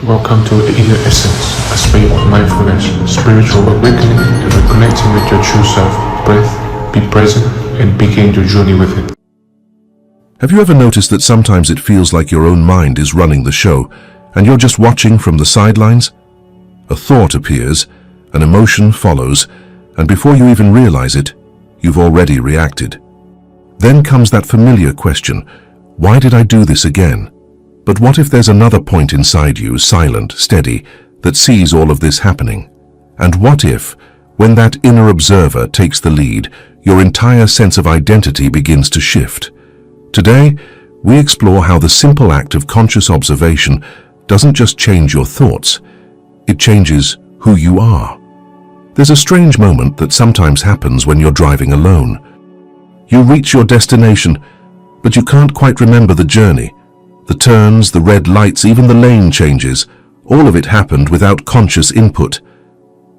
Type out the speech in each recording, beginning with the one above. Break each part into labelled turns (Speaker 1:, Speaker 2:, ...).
Speaker 1: Welcome to the Inner Essence, a space of mindfulness, spiritual awakening, and reconnecting with your true self. Breath, be present, and begin your journey with it.
Speaker 2: Have you ever noticed that sometimes it feels like your own mind is running the show, and you're just watching from the sidelines? A thought appears, an emotion follows, and before you even realize it, you've already reacted. Then comes that familiar question, why did I do this again? But what if there's another point inside you, silent, steady, that sees all of this happening? And what if, when that inner observer takes the lead, your entire sense of identity begins to shift? Today, we explore how the simple act of conscious observation doesn't just change your thoughts, it changes who you are. There's a strange moment that sometimes happens when you're driving alone. You reach your destination, but you can't quite remember the journey. The turns, the red lights, even the lane changes, all of it happened without conscious input.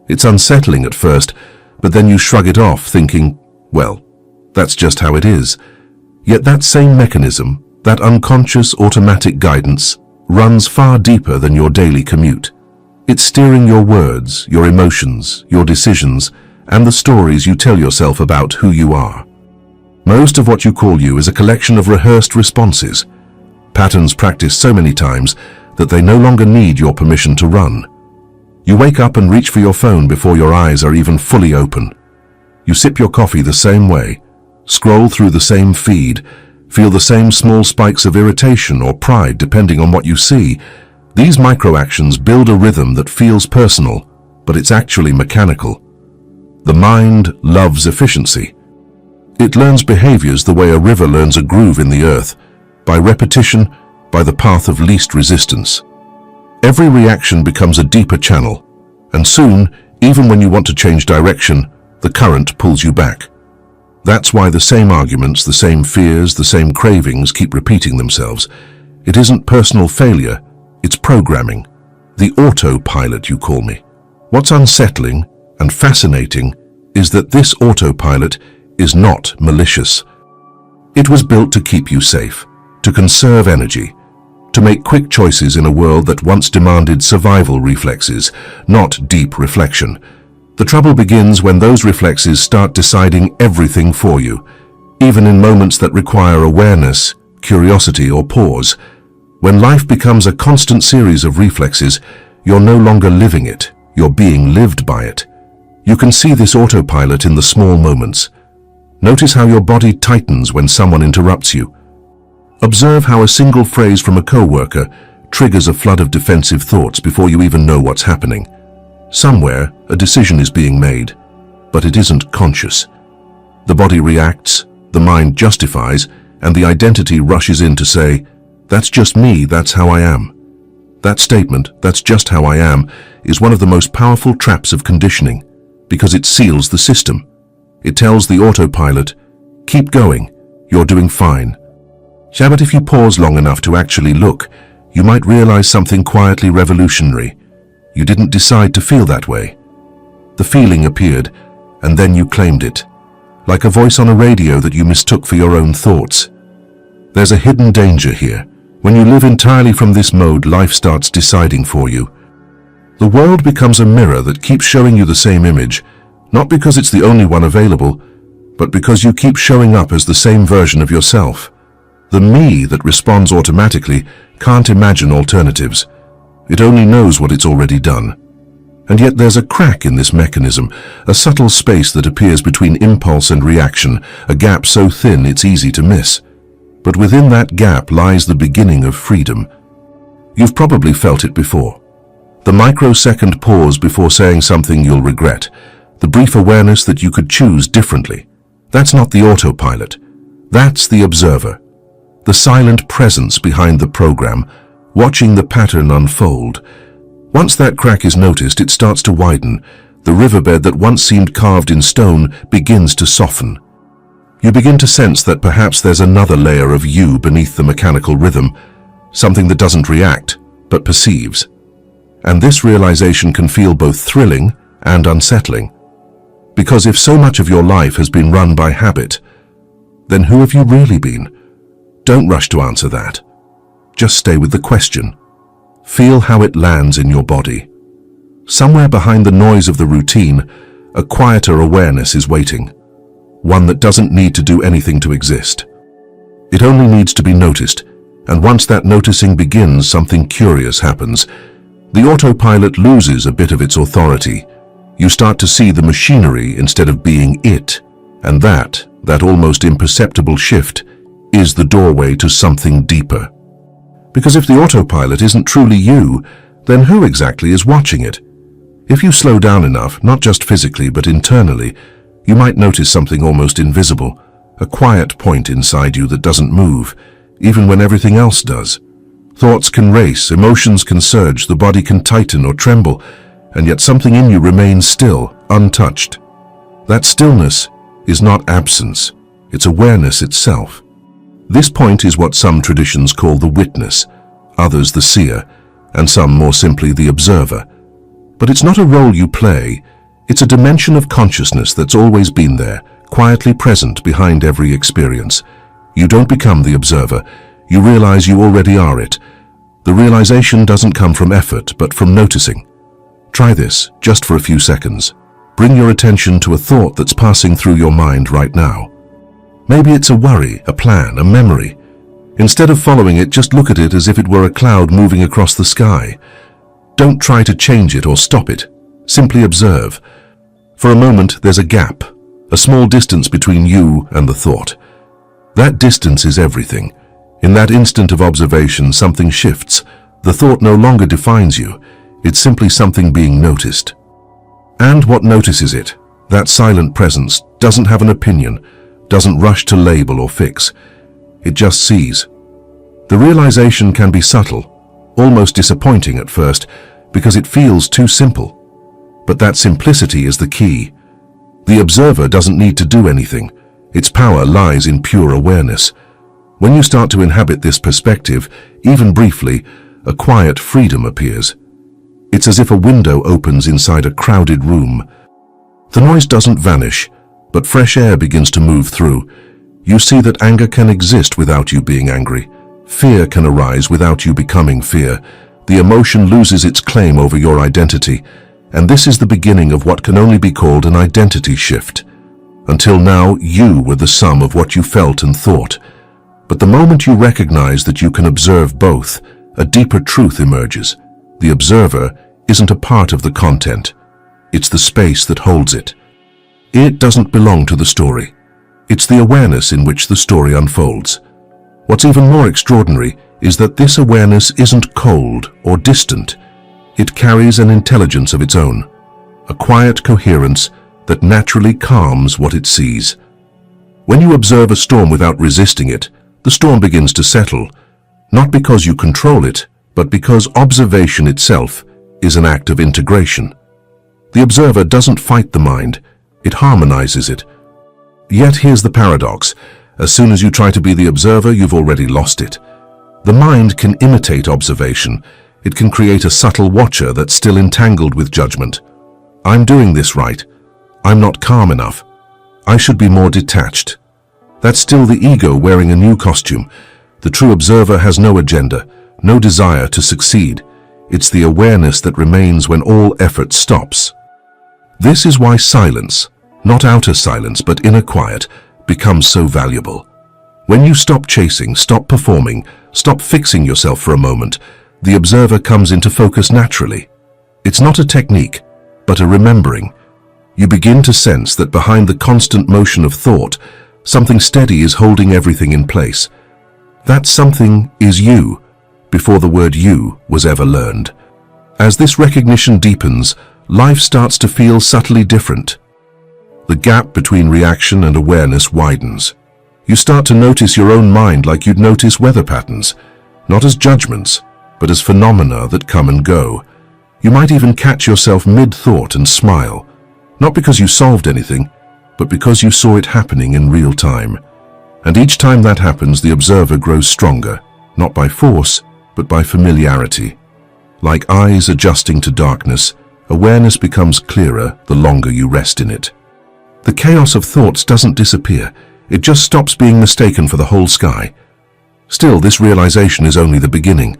Speaker 2: It's unsettling at first, but then you shrug it off thinking, well, that's just how it is. Yet that same mechanism, that unconscious automatic guidance, runs far deeper than your daily commute. It's steering your words, your emotions, your decisions, and the stories you tell yourself about who you are. Most of what you call you is a collection of rehearsed responses, patterns practiced so many times that they no longer need your permission to run. You wake up and reach for your phone before your eyes are even fully open. You sip your coffee the same way, scroll through the same feed, feel the same small spikes of irritation or pride depending on what you see. These micro-actions build a rhythm that feels personal, but it's actually mechanical. The mind loves efficiency. It learns behaviors the way a river learns a groove in the earth, by repetition, by the path of least resistance. Every reaction becomes a deeper channel, and soon, even when you want to change direction, the current pulls you back. That's why the same arguments, the same fears, the same cravings keep repeating themselves. It isn't personal failure, it's programming. The autopilot, you call me. What's unsettling and fascinating is that this autopilot is not malicious. It was built to keep you safe, to conserve energy, to make quick choices in a world that once demanded survival reflexes, not deep reflection. The trouble begins when those reflexes start deciding everything for you, even in moments that require awareness, curiosity, or pause. When life becomes a constant series of reflexes, you're no longer living it, you're being lived by it. You can see this autopilot in the small moments. Notice how your body tightens when someone interrupts you. Observe how a single phrase from a coworker triggers a flood of defensive thoughts before you even know what's happening. Somewhere, a decision is being made, but it isn't conscious. The body reacts, the mind justifies, and the identity rushes in to say, that's just me, that's how I am. That statement, that's just how I am, is one of the most powerful traps of conditioning, because it seals the system. It tells the autopilot, keep going, you're doing fine. But if you pause long enough to actually look, you might realize something quietly revolutionary. You didn't decide to feel that way. The feeling appeared, and then you claimed it, like a voice on a radio that you mistook for your own thoughts. There's a hidden danger here. When you live entirely from this mode, life starts deciding for you. The world becomes a mirror that keeps showing you the same image, not because it's the only one available, but because you keep showing up as the same version of yourself. The me that responds automatically can't imagine alternatives. It only knows what it's already done. And yet there's a crack in this mechanism, a subtle space that appears between impulse and reaction, a gap so thin it's easy to miss. But within that gap lies the beginning of freedom. You've probably felt it before. The microsecond pause before saying something you'll regret, the brief awareness that you could choose differently. That's not the autopilot. That's the observer. The silent presence behind the program, watching the pattern unfold. Once that crack is noticed, it starts to widen. The riverbed that once seemed carved in stone begins to soften. You begin to sense that perhaps there's another layer of you beneath the mechanical rhythm, something that doesn't react, but perceives. And this realization can feel both thrilling and unsettling. Because if so much of your life has been run by habit, then who have you really been? Don't rush to answer that. Just stay with the question. Feel how it lands in your body. Somewhere behind the noise of the routine, a quieter awareness is waiting. One that doesn't need to do anything to exist. It only needs to be noticed, and once that noticing begins, something curious happens. The autopilot loses a bit of its authority. You start to see the machinery instead of being it, and that almost imperceptible shift is the doorway to something deeper. Because if the autopilot isn't truly you, then who exactly is watching it? If you slow down enough, not just physically but internally, you might notice something almost invisible, a quiet point inside you that doesn't move, even when everything else does. Thoughts can race, emotions can surge, the body can tighten or tremble, and yet something in you remains still, untouched. That stillness is not absence, it's awareness itself. This point is what some traditions call the witness, others the seer, and some more simply the observer. But it's not a role you play, it's a dimension of consciousness that's always been there, quietly present behind every experience. You don't become the observer, you realize you already are it. The realization doesn't come from effort, but from noticing. Try this, just for a few seconds. Bring your attention to a thought that's passing through your mind right now. Maybe it's a worry, a plan, a memory. Instead of following it, just look at it as if it were a cloud moving across the sky. Don't try to change it or stop it. Simply observe. For a moment, there's a gap, a small distance between you and the thought. That distance is everything. In that instant of observation, something shifts. The thought no longer defines you. It's simply something being noticed. And what notices it, that silent presence, doesn't have an opinion, doesn't rush to label or fix. It just sees. The realization can be subtle, almost disappointing at first, because it feels too simple. But that simplicity is the key. The observer doesn't need to do anything. Its power lies in pure awareness. When you start to inhabit this perspective, even briefly, a quiet freedom appears. It's as if a window opens inside a crowded room. The noise doesn't vanish, but fresh air begins to move through. You see that anger can exist without you being angry. Fear can arise without you becoming fear. The emotion loses its claim over your identity, and this is the beginning of what can only be called an identity shift. Until now, you were the sum of what you felt and thought. But the moment you recognize that you can observe both, a deeper truth emerges. The observer isn't a part of the content. It's the space that holds it. It doesn't belong to the story. It's the awareness in which the story unfolds. What's even more extraordinary is that this awareness isn't cold or distant. It carries an intelligence of its own, a quiet coherence that naturally calms what it sees. When you observe a storm without resisting it, the storm begins to settle, not because you control it, but because observation itself is an act of integration. The observer doesn't fight the mind, it harmonizes it. Yet here's the paradox. As soon as you try to be the observer, you've already lost it. The mind can imitate observation. It can create a subtle watcher that's still entangled with judgment. I'm doing this right. I'm not calm enough. I should be more detached. That's still the ego wearing a new costume. The true observer has no agenda, no desire to succeed. It's the awareness that remains when all effort stops. This is why silence, not outer silence but inner quiet, becomes so valuable. When you stop chasing, stop performing, stop fixing yourself for a moment, the observer comes into focus naturally. It's not a technique, but a remembering. You begin to sense that behind the constant motion of thought, something steady is holding everything in place. That something is you, before the word you was ever learned. As this recognition deepens, life starts to feel subtly different. The gap between reaction and awareness widens. You start to notice your own mind like you'd notice weather patterns, not as judgments, but as phenomena that come and go. You might even catch yourself mid-thought and smile, not because you solved anything, but because you saw it happening in real time. And each time that happens, the observer grows stronger, not by force, but by familiarity. Like eyes adjusting to darkness, awareness becomes clearer the longer you rest in it. The chaos of thoughts doesn't disappear, it just stops being mistaken for the whole sky. Still, this realization is only the beginning.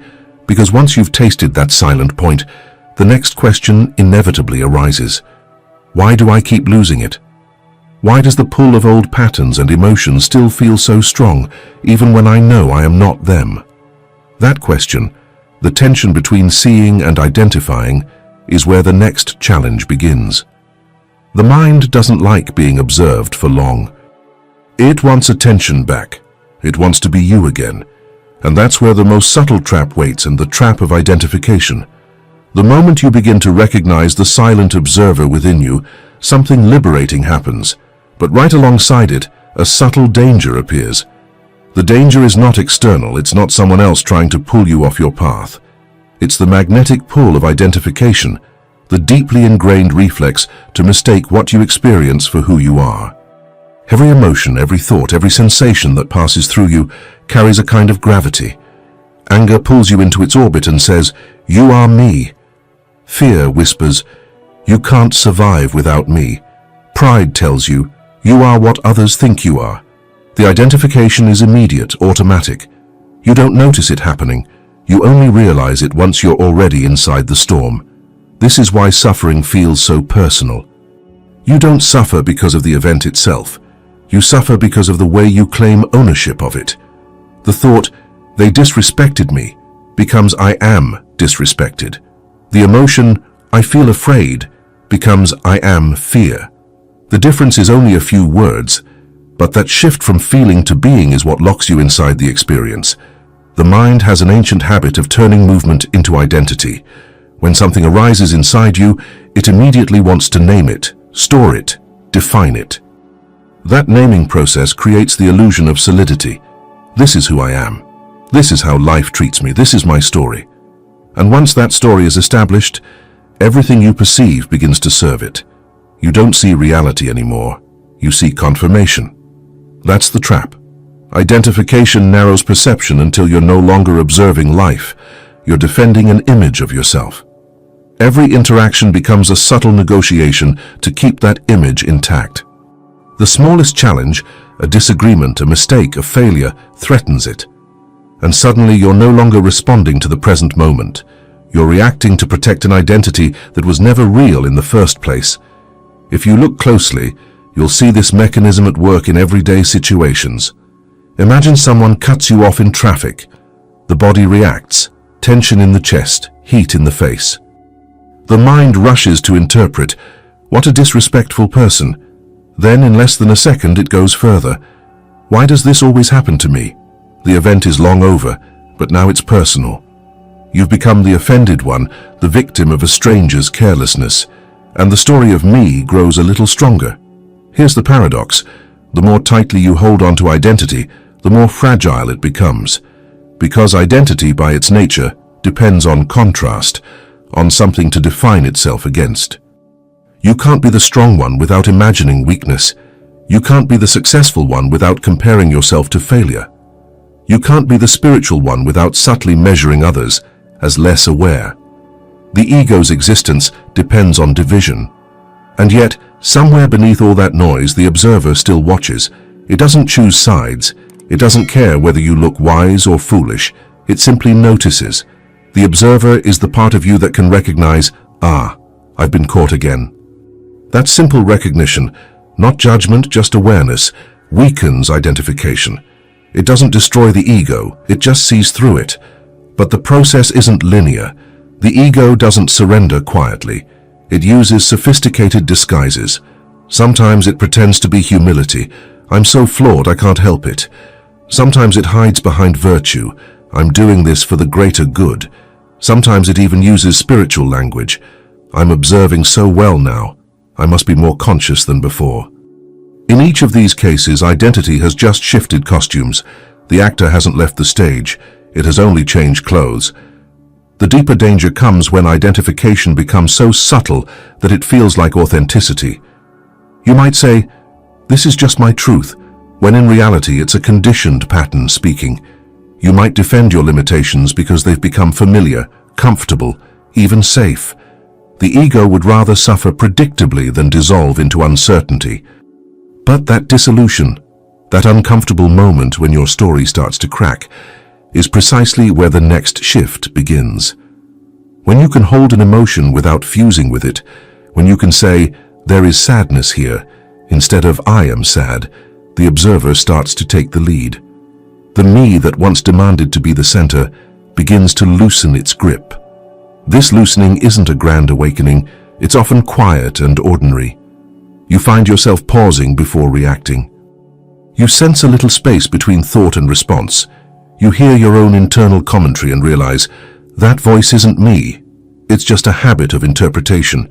Speaker 2: because once you've tasted that silent point, the next question inevitably arises. Why do I keep losing it? Why does the pull of old patterns and emotions still feel so strong, even when I know I am not them? That question, the tension between seeing and identifying, is where the next challenge begins. The mind doesn't like being observed for long. It wants attention back. It wants to be you again. And that's where the most subtle trap waits, and the trap of identification. The moment you begin to recognize the silent observer within you, something liberating happens. But right alongside it, a subtle danger appears. The danger is not external, it's not someone else trying to pull you off your path. It's the magnetic pull of identification, the deeply ingrained reflex to mistake what you experience for who you are. Every emotion, every thought, every sensation that passes through you carries a kind of gravity. Anger pulls you into its orbit and says, "You are me." Fear whispers, "You can't survive without me." Pride tells you, "You are what others think you are." The identification is immediate, automatic. You don't notice it happening. You only realize it once you're already inside the storm. This is why suffering feels so personal. You don't suffer because of the event itself. You suffer because of the way you claim ownership of it. The thought, "They disrespected me," becomes "I am disrespected." The emotion, "I feel afraid," becomes "I am fear." The difference is only a few words, but that shift from feeling to being is what locks you inside the experience. The mind has an ancient habit of turning movement into identity. When something arises inside you, it immediately wants to name it, store it, define it. That naming process creates the illusion of solidity. This is who I am. This is how life treats me. This is my story. And once that story is established, everything you perceive begins to serve it. You don't see reality anymore. You see confirmation. That's the trap. Identification narrows perception until you're no longer observing life. You're defending an image of yourself. Every interaction becomes a subtle negotiation to keep that image intact. The smallest challenge, a disagreement, a mistake, a failure, threatens it. And suddenly you're no longer responding to the present moment. You're reacting to protect an identity that was never real in the first place. If you look closely, you'll see this mechanism at work in everyday situations. Imagine someone cuts you off in traffic. The body reacts, tension in the chest, heat in the face. The mind rushes to interpret, "What a disrespectful person." Then, in less than a second, it goes further. "Why does this always happen to me?" The event is long over, but now it's personal. You've become the offended one, the victim of a stranger's carelessness, and the story of me grows a little stronger. Here's the paradox. The more tightly you hold on to identity, the more fragile it becomes. Because identity, by its nature, depends on contrast, on something to define itself against. You can't be the strong one without imagining weakness. You can't be the successful one without comparing yourself to failure. You can't be the spiritual one without subtly measuring others as less aware. The ego's existence depends on division. And yet, somewhere beneath all that noise, the observer still watches. It doesn't choose sides. It doesn't care whether you look wise or foolish. It simply notices. The observer is the part of you that can recognize, "Ah, I've been caught again." That simple recognition, not judgment, just awareness, weakens identification. It doesn't destroy the ego, it just sees through it. But the process isn't linear. The ego doesn't surrender quietly. It uses sophisticated disguises. Sometimes it pretends to be humility. "I'm so flawed I can't help it." Sometimes it hides behind virtue. "I'm doing this for the greater good." Sometimes it even uses spiritual language. "I'm observing so well now. I must be more conscious than before." In each of these cases, identity has just shifted costumes. The actor hasn't left the stage. It has only changed clothes. The deeper danger comes when identification becomes so subtle that it feels like authenticity. You might say, "This is just my truth," when in reality it's a conditioned pattern speaking. You might defend your limitations because they've become familiar, comfortable, even safe. The ego would rather suffer predictably than dissolve into uncertainty. But that dissolution, that uncomfortable moment when your story starts to crack, is precisely where the next shift begins. When you can hold an emotion without fusing with it, when you can say, "There is sadness here," instead of "I am sad," the observer starts to take the lead. The me that once demanded to be the center begins to loosen its grip. This loosening isn't a grand awakening, it's often quiet and ordinary. You find yourself pausing before reacting. You sense a little space between thought and response. You hear your own internal commentary and realize, that voice isn't me. It's just a habit of interpretation.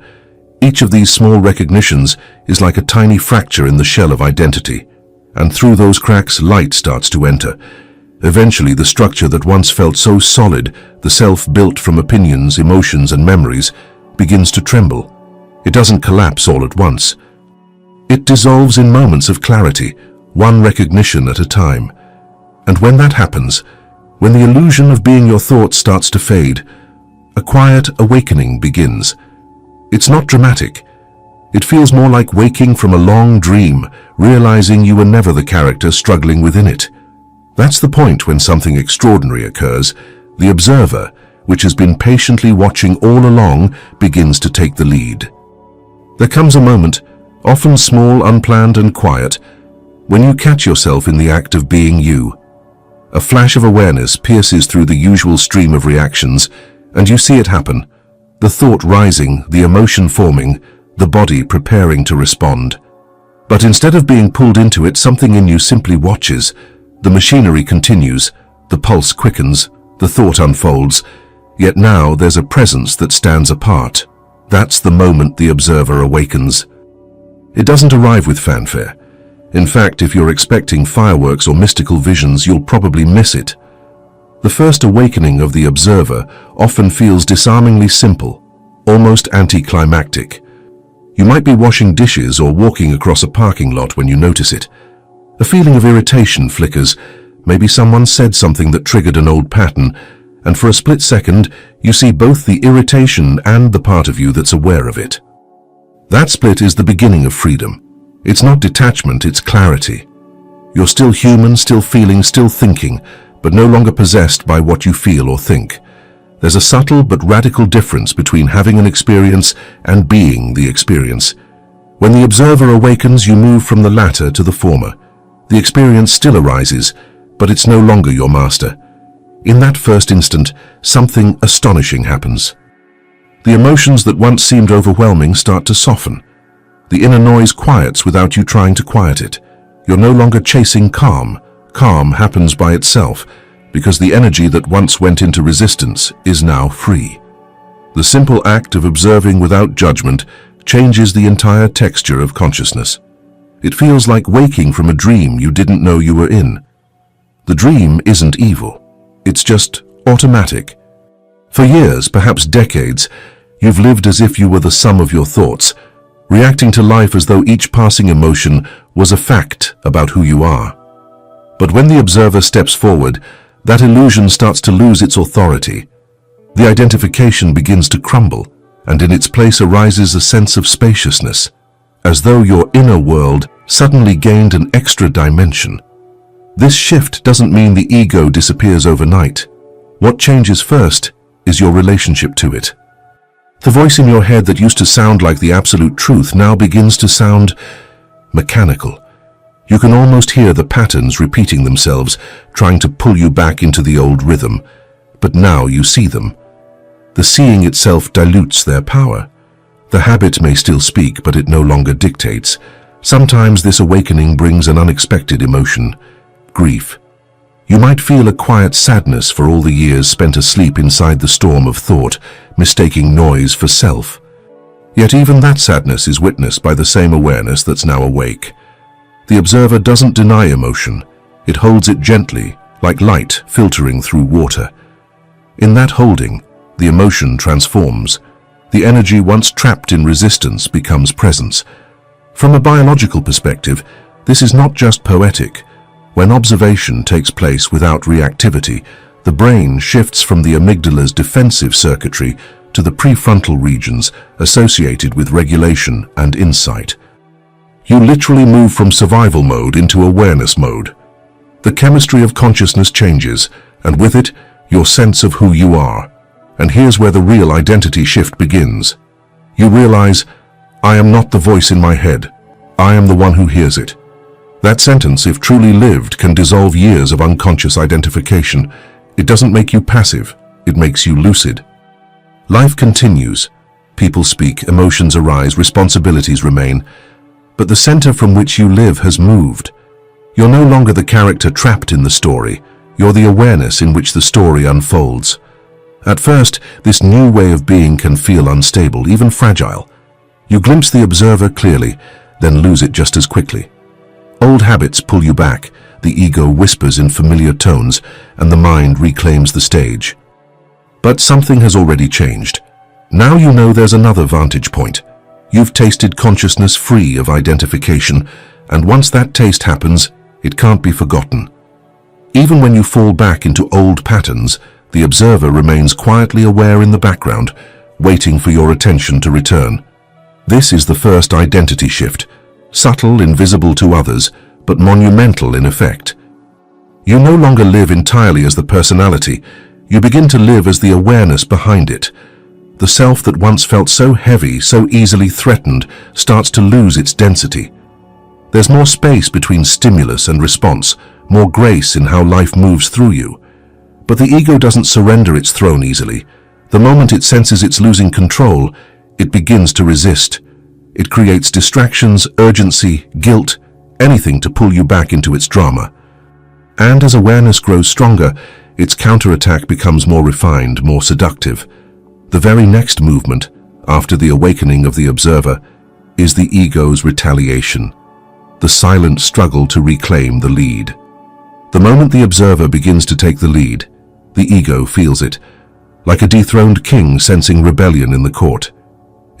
Speaker 2: Each of these small recognitions is like a tiny fracture in the shell of identity. And through those cracks, light starts to enter. Eventually, the structure that once felt so solid, the self built from opinions, emotions, and memories, begins to tremble. It doesn't collapse all at once. It dissolves in moments of clarity, one recognition at a time. And when that happens, when the illusion of being your thoughts starts to fade, a quiet awakening begins. It's not dramatic. It feels more like waking from a long dream, realizing you were never the character struggling within it. That's the point when something extraordinary occurs. The observer, which has been patiently watching all along, begins to take the lead. There comes a moment, often small, unplanned, and quiet, when you catch yourself in the act of being you. A flash of awareness pierces through the usual stream of reactions, and you see it happen. The thought rising, the emotion forming, the body preparing to respond. But instead of being pulled into it, something in you simply watches. The machinery continues, the pulse quickens, the thought unfolds, yet now there's a presence that stands apart. That's the moment the observer awakens. It doesn't arrive with fanfare. In fact, if you're expecting fireworks or mystical visions, you'll probably miss it. The first awakening of the observer often feels disarmingly simple, almost anticlimactic. You might be washing dishes or walking across a parking lot when you notice it. A feeling of irritation flickers. Maybe someone said something that triggered an old pattern, and for a split second, you see both the irritation and the part of you that's aware of it. That split is the beginning of freedom. It's not detachment, it's clarity. You're still human, still feeling, still thinking, but no longer possessed by what you feel or think. There's a subtle but radical difference between having an experience and being the experience. When the observer awakens, you move from the latter to the former. The experience still arises, but it's no longer your master. In that first instant, something astonishing happens. The emotions that once seemed overwhelming start to soften. The inner noise quiets without you trying to quiet it. You're no longer chasing calm. Calm happens by itself, because the energy that once went into resistance is now free. The simple act of observing without judgment changes the entire texture of consciousness. It feels like waking from a dream you didn't know you were in. The dream isn't evil. It's just automatic. For years, perhaps decades, you've lived as if you were the sum of your thoughts, reacting to life as though each passing emotion was a fact about who you are. But when the observer steps forward, that illusion starts to lose its authority. The identification begins to crumble, and in its place arises a sense of spaciousness, as though your inner world suddenly gained an extra dimension. This shift doesn't mean the ego disappears overnight. What changes first is your relationship to it. The voice in your head that used to sound like the absolute truth now begins to sound mechanical. You can almost hear the patterns repeating themselves, trying to pull you back into the old rhythm. But now you see them. The seeing itself dilutes their power. The habit may still speak, but it no longer dictates. Sometimes this awakening brings an unexpected emotion, grief. You might feel a quiet sadness for all the years spent asleep inside the storm of thought, mistaking noise for self. Yet even that sadness is witnessed by the same awareness that's now awake. The observer doesn't deny emotion. It holds it gently, like light filtering through water. In that holding, the emotion transforms. The energy once trapped in resistance becomes presence. From a biological perspective, this is not just poetic. When observation takes place without reactivity, the brain shifts from the amygdala's defensive circuitry to the prefrontal regions associated with regulation and insight. You literally move from survival mode into awareness mode. The chemistry of consciousness changes, and with it, your sense of who you are. And here's where the real identity shift begins. You realize, I am not the voice in my head. I am the one who hears it. That sentence, if truly lived, can dissolve years of unconscious identification. It doesn't make you passive, it makes you lucid. Life continues. People speak, emotions arise, responsibilities remain. But the center from which you live has moved. You're no longer the character trapped in the story. You're the awareness in which the story unfolds. At first, this new way of being can feel unstable, even fragile. You glimpse the observer clearly, then lose it just as quickly. Old habits pull you back, the ego whispers in familiar tones, and the mind reclaims the stage. But something has already changed. Now you know there's another vantage point. You've tasted consciousness free of identification, and once that taste happens, it can't be forgotten. Even when you fall back into old patterns, the observer remains quietly aware in the background, waiting for your attention to return. This is the first identity shift, subtle, invisible to others, but monumental in effect. You no longer live entirely as the personality. You begin to live as the awareness behind it. The self that once felt so heavy, so easily threatened, starts to lose its density. There's more space between stimulus and response, more grace in how life moves through you. But the ego doesn't surrender its throne easily. The moment it senses it's losing control, it begins to resist. It creates distractions, urgency, guilt, anything to pull you back into its drama. And as awareness grows stronger, its counterattack becomes more refined, more seductive. The very next movement, after the awakening of the observer, is the ego's retaliation, the silent struggle to reclaim the lead. The moment the observer begins to take the lead, the ego feels it, like a dethroned king sensing rebellion in the court.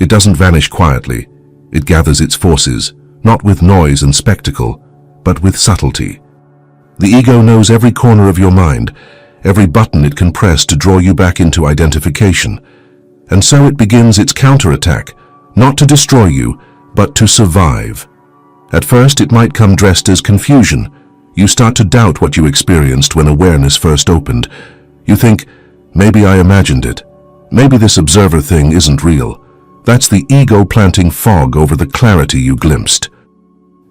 Speaker 2: It doesn't vanish quietly. It gathers its forces, not with noise and spectacle, but with subtlety. The ego knows every corner of your mind, every button it can press to draw you back into identification. And so it begins its counterattack, not to destroy you, but to survive. At first it might come dressed as confusion. You start to doubt what you experienced when awareness first opened. You think, maybe I imagined it. Maybe this observer thing isn't real. That's the ego planting fog over the clarity you glimpsed.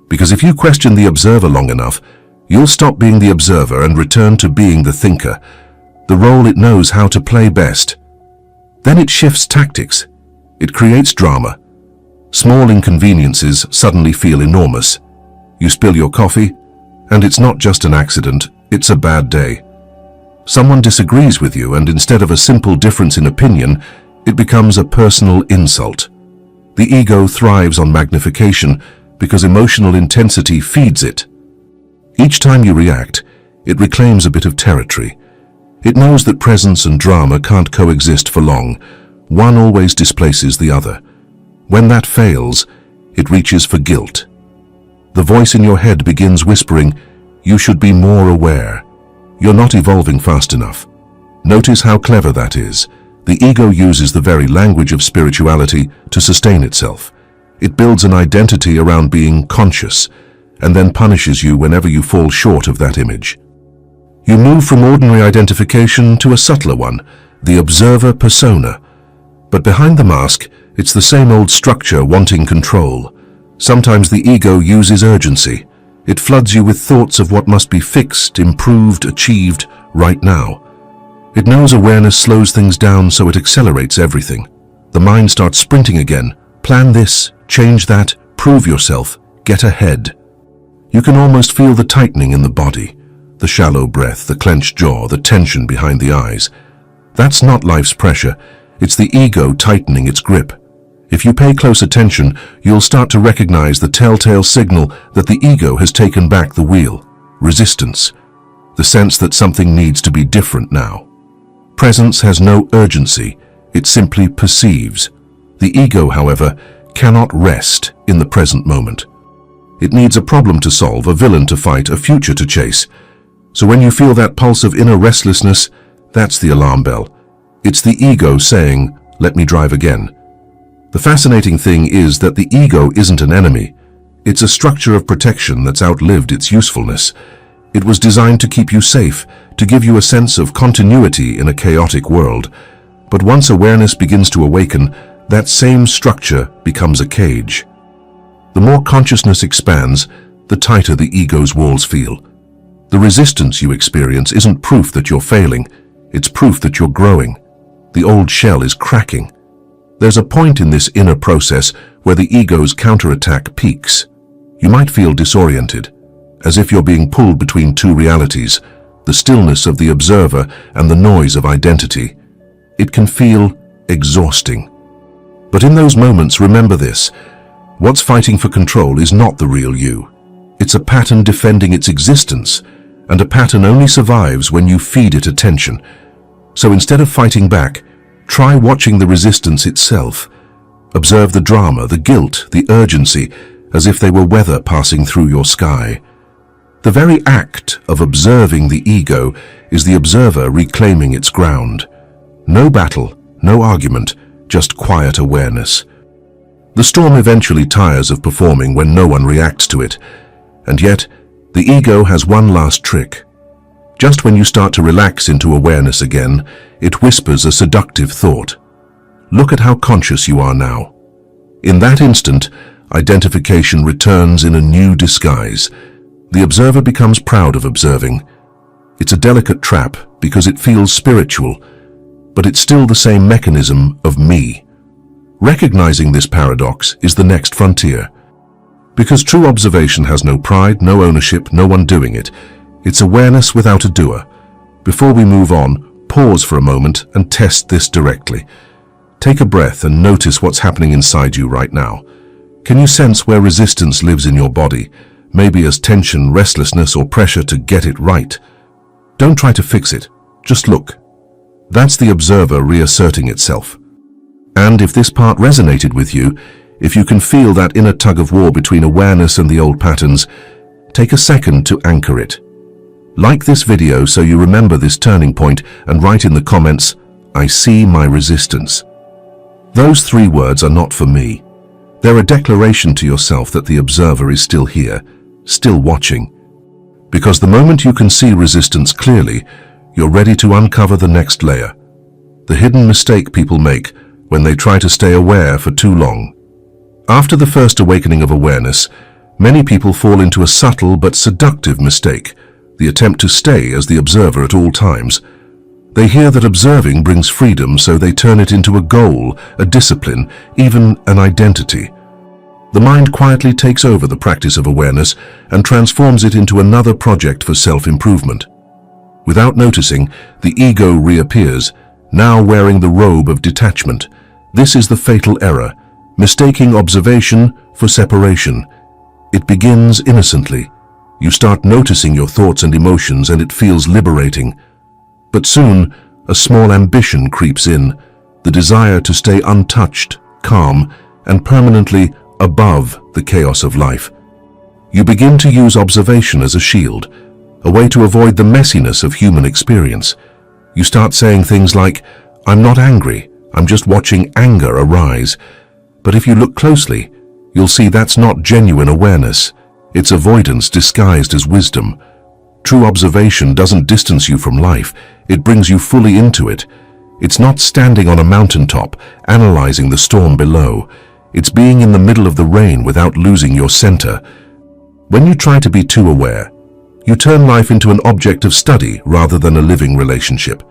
Speaker 2: Because if you question the observer long enough, you'll stop being the observer and return to being the thinker, the role it knows how to play best. Then it shifts tactics. It creates drama. Small inconveniences suddenly feel enormous. You spill your coffee, and it's not just an accident, it's a bad day. Someone disagrees with you, and instead of a simple difference in opinion, it becomes a personal insult. The ego thrives on magnification because emotional intensity feeds it. Each time you react, it reclaims a bit of territory. It knows that presence and drama can't coexist for long. One always displaces the other. When that fails, it reaches for guilt. The voice in your head begins whispering, "You should be more aware. You're not evolving fast enough." Notice how clever that is. The ego uses the very language of spirituality to sustain itself. It builds an identity around being conscious, and then punishes you whenever you fall short of that image. You move from ordinary identification to a subtler one, the observer persona. But behind the mask, it's the same old structure wanting control. Sometimes the ego uses urgency. It floods you with thoughts of what must be fixed, improved, achieved right now. It knows awareness slows things down, so it accelerates everything. The mind starts sprinting again. Plan this, change that, prove yourself, get ahead. You can almost feel the tightening in the body, the shallow breath, the clenched jaw, the tension behind the eyes. That's not life's pressure. It's the ego tightening its grip. If you pay close attention, you'll start to recognize the telltale signal that the ego has taken back the wheel. Resistance. The sense that something needs to be different now. Presence has no urgency. It simply perceives. The ego, however, cannot rest in the present moment. It needs a problem to solve, a villain to fight, a future to chase. So when you feel that pulse of inner restlessness, that's the alarm bell. It's the ego saying, "Let me drive again." The fascinating thing is that the ego isn't an enemy. It's a structure of protection that's outlived its usefulness. It was designed to keep you safe, to give you a sense of continuity in a chaotic world. But once awareness begins to awaken, that same structure becomes a cage. The more consciousness expands, the tighter the ego's walls feel. The resistance you experience isn't proof that you're failing, it's proof that you're growing. The old shell is cracking. There's a point in this inner process where the ego's counterattack peaks. You might feel disoriented, as if you're being pulled between two realities, the stillness of the observer and the noise of identity. It can feel exhausting. But in those moments, remember this: what's fighting for control is not the real you. It's a pattern defending its existence, and a pattern only survives when you feed it attention. So instead of fighting back, try watching the resistance itself. Observe the drama, the guilt, the urgency, as if they were weather passing through your sky. The very act of observing the ego is the observer reclaiming its ground. No battle, no argument, just quiet awareness. The storm eventually tires of performing when no one reacts to it, and yet the ego has one last trick. Just when you start to relax into awareness again, it whispers a seductive thought. Look at how conscious you are now. In that instant, identification returns in a new disguise. The observer becomes proud of observing. It's a delicate trap because it feels spiritual, but it's still the same mechanism of me. Recognizing this paradox is the next frontier. Because true observation has no pride, no ownership, no one doing it. It's awareness without a doer. Before we move on, pause for a moment and test this directly. Take a breath and notice what's happening inside you right now. Can you sense where resistance lives in your body? Maybe as tension, restlessness, or pressure to get it right. Don't try to fix it. Just look. That's the observer reasserting itself. And if this part resonated with you, if you can feel that inner tug-of-war between awareness and the old patterns, take a second to anchor it. Like this video so you remember this turning point and write in the comments, "I see my resistance." Those 3 words are not for me. They're a declaration to yourself that the observer is still here, still watching. Because the moment you can see resistance clearly, you're ready to uncover the next layer. The hidden mistake people make when they try to stay aware for too long. After the first awakening of awareness, many people fall into a subtle but seductive mistake, the attempt to stay as the observer at all times. They hear that observing brings freedom, so they turn it into a goal, a discipline, even an identity. The mind quietly takes over the practice of awareness and transforms it into another project for self-improvement. Without noticing, the ego reappears, now wearing the robe of detachment. This is the fatal error, mistaking observation for separation. It begins innocently. You start noticing your thoughts and emotions, and it feels liberating. But soon, a small ambition creeps in, the desire to stay untouched, calm, and permanently above the chaos of life. You begin to use observation as a shield, a way to avoid the messiness of human experience. You start saying things like, "I'm not angry, I'm just watching anger arise." But if you look closely, you'll see that's not genuine awareness. It's avoidance disguised as wisdom. True observation doesn't distance you from life, it brings you fully into it. It's not standing on a mountaintop, analyzing the storm below. It's being in the middle of the rain without losing your center. When you try to be too aware, you turn life into an object of study rather than a living relationship.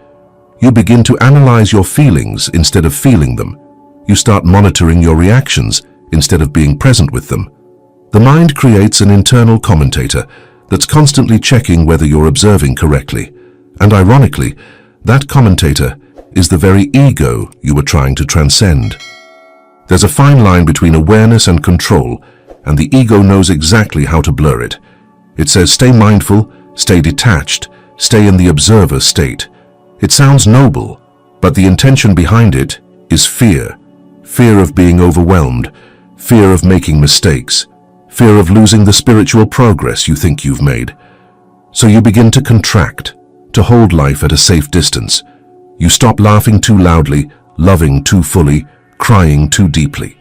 Speaker 2: You begin to analyze your feelings instead of feeling them. You start monitoring your reactions instead of being present with them. The mind creates an internal commentator that's constantly checking whether you're observing correctly. And ironically, that commentator is the very ego you were trying to transcend. There's a fine line between awareness and control, and the ego knows exactly how to blur it. It says stay mindful, stay detached, stay in the observer state. It sounds noble, but the intention behind it is fear. Fear of being overwhelmed, fear of making mistakes, fear of losing the spiritual progress you think you've made. So you begin to contract, to hold life at a safe distance. You stop laughing too loudly, loving too fully, crying too deeply.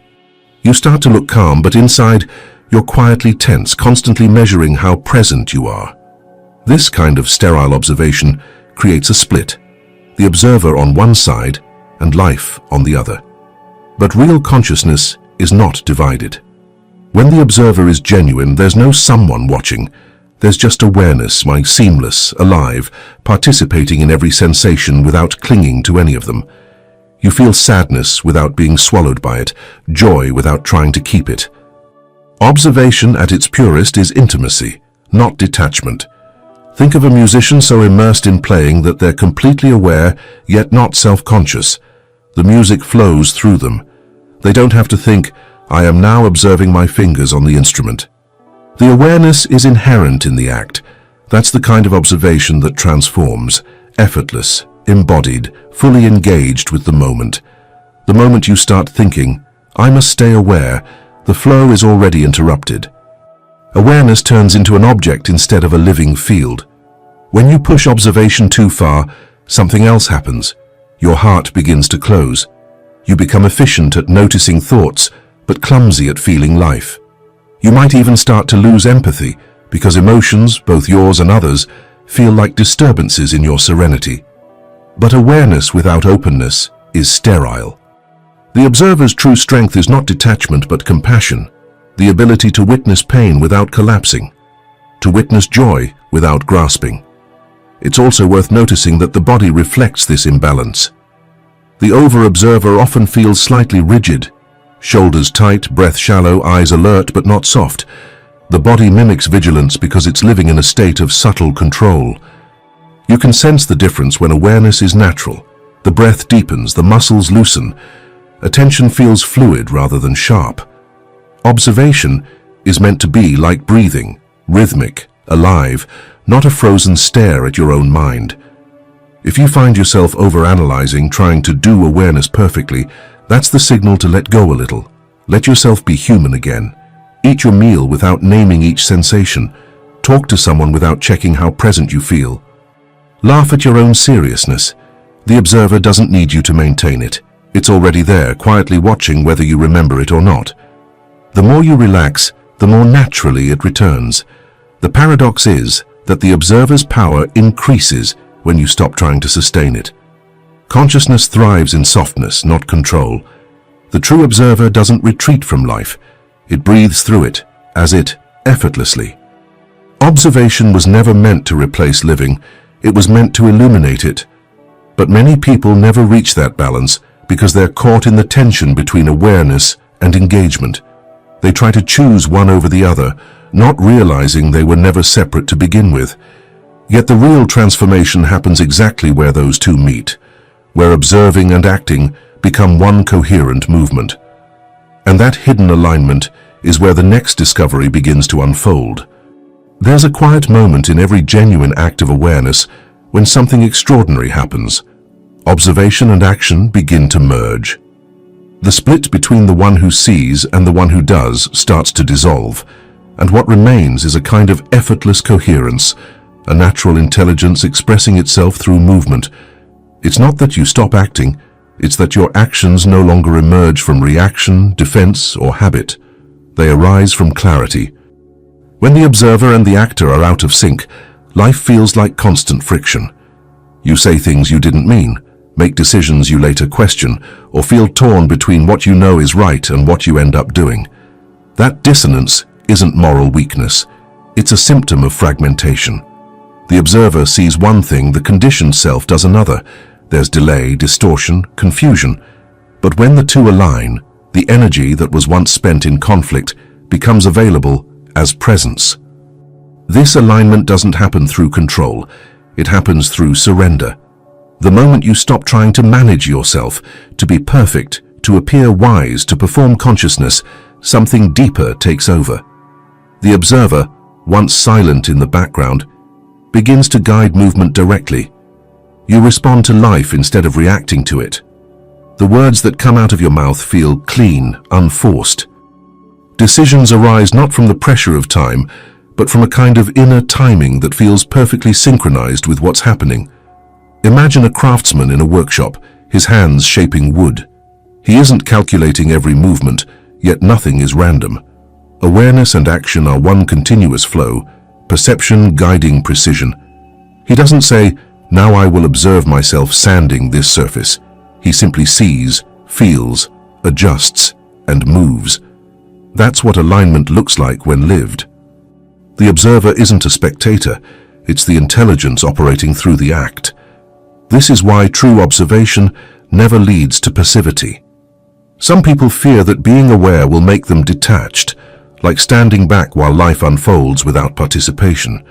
Speaker 2: You start to look calm, but inside, you're quietly tense, constantly measuring how present you are. This kind of sterile observation creates a split, the observer on one side and life on the other. But real consciousness is not divided. When the observer is genuine, there's no someone watching. There's just awareness, lying seamless, alive, participating in every sensation without clinging to any of them. You feel sadness without being swallowed by it, joy without trying to keep it. Observation at its purest is intimacy, not detachment. Think of a musician so immersed in playing that they're completely aware, yet not self-conscious. The music flows through them. They don't have to think, I am now observing my fingers on the instrument. The awareness is inherent in the act. That's the kind of observation that transforms, effortless, embodied, fully engaged with the moment. The moment you start thinking, I must stay aware, the flow is already interrupted. Awareness turns into an object instead of a living field. When you push observation too far, something else happens. Your heart begins to close. You become efficient at noticing thoughts, but clumsy at feeling life. You might even start to lose empathy, because emotions, both yours and others, feel like disturbances in your serenity. But awareness without openness is sterile. The observer's true strength is not detachment but compassion, the ability to witness pain without collapsing, to witness joy without grasping. It's also worth noticing that the body reflects this imbalance. The over-observer often feels slightly rigid, shoulders tight, breath shallow, eyes alert but not soft. The body mimics vigilance because it's living in a state of subtle control. You can sense the difference when awareness is natural. The breath deepens, the muscles loosen. Attention feels fluid rather than sharp. Observation is meant to be like breathing, rhythmic, alive, not a frozen stare at your own mind. If you find yourself overanalyzing, trying to do awareness perfectly, that's the signal to let go a little. Let yourself be human again. Eat your meal without naming each sensation. Talk to someone without checking how present you feel. Laugh at your own seriousness. The observer doesn't need you to maintain it. It's already there, quietly watching whether you remember it or not. The more you relax, the more naturally it returns. The paradox is that the observer's power increases when you stop trying to sustain it. Consciousness thrives in softness, not control. The true observer doesn't retreat from life. It breathes through it, as it, effortlessly. Observation was never meant to replace living. It was meant to illuminate it. But many people never reach that balance because they're caught in the tension between awareness and engagement. They try to choose one over the other, not realizing they were never separate to begin with. Yet the real transformation happens exactly where those two meet, where observing and acting become one coherent movement. And that hidden alignment is where the next discovery begins to unfold. There's a quiet moment in every genuine act of awareness when something extraordinary happens. Observation and action begin to merge. The split between the one who sees and the one who does starts to dissolve, and what remains is a kind of effortless coherence, a natural intelligence expressing itself through movement. It's not that you stop acting, it's that your actions no longer emerge from reaction, defense, or habit. They arise from clarity. When the observer and the actor are out of sync, life feels like constant friction. You say things you didn't mean, make decisions you later question, or feel torn between what you know is right and what you end up doing. That dissonance isn't moral weakness. It's a symptom of fragmentation. The observer sees one thing, the conditioned self does another. There's delay, distortion, confusion. But when the two align, the energy that was once spent in conflict becomes available as presence. This alignment doesn't happen through control. It happens through surrender. The moment you stop trying to manage yourself, to be perfect, to appear wise, to perform consciousness, something deeper takes over. The observer, once silent in the background, begins to guide movement directly. You respond to life instead of reacting to it. The words that come out of your mouth feel clean, unforced. Decisions arise not from the pressure of time, but from a kind of inner timing that feels perfectly synchronized with what's happening. Imagine a craftsman in a workshop, his hands shaping wood. He isn't calculating every movement, yet nothing is random. Awareness and action are one continuous flow, perception guiding precision. He doesn't say, "Now I will observe myself sanding this surface." He simply sees, feels, adjusts, and moves. That's what alignment looks like when lived. The observer isn't a spectator, it's the intelligence operating through the act. This is why true observation never leads to passivity. Some people fear that being aware will make them detached, like standing back while life unfolds without participation.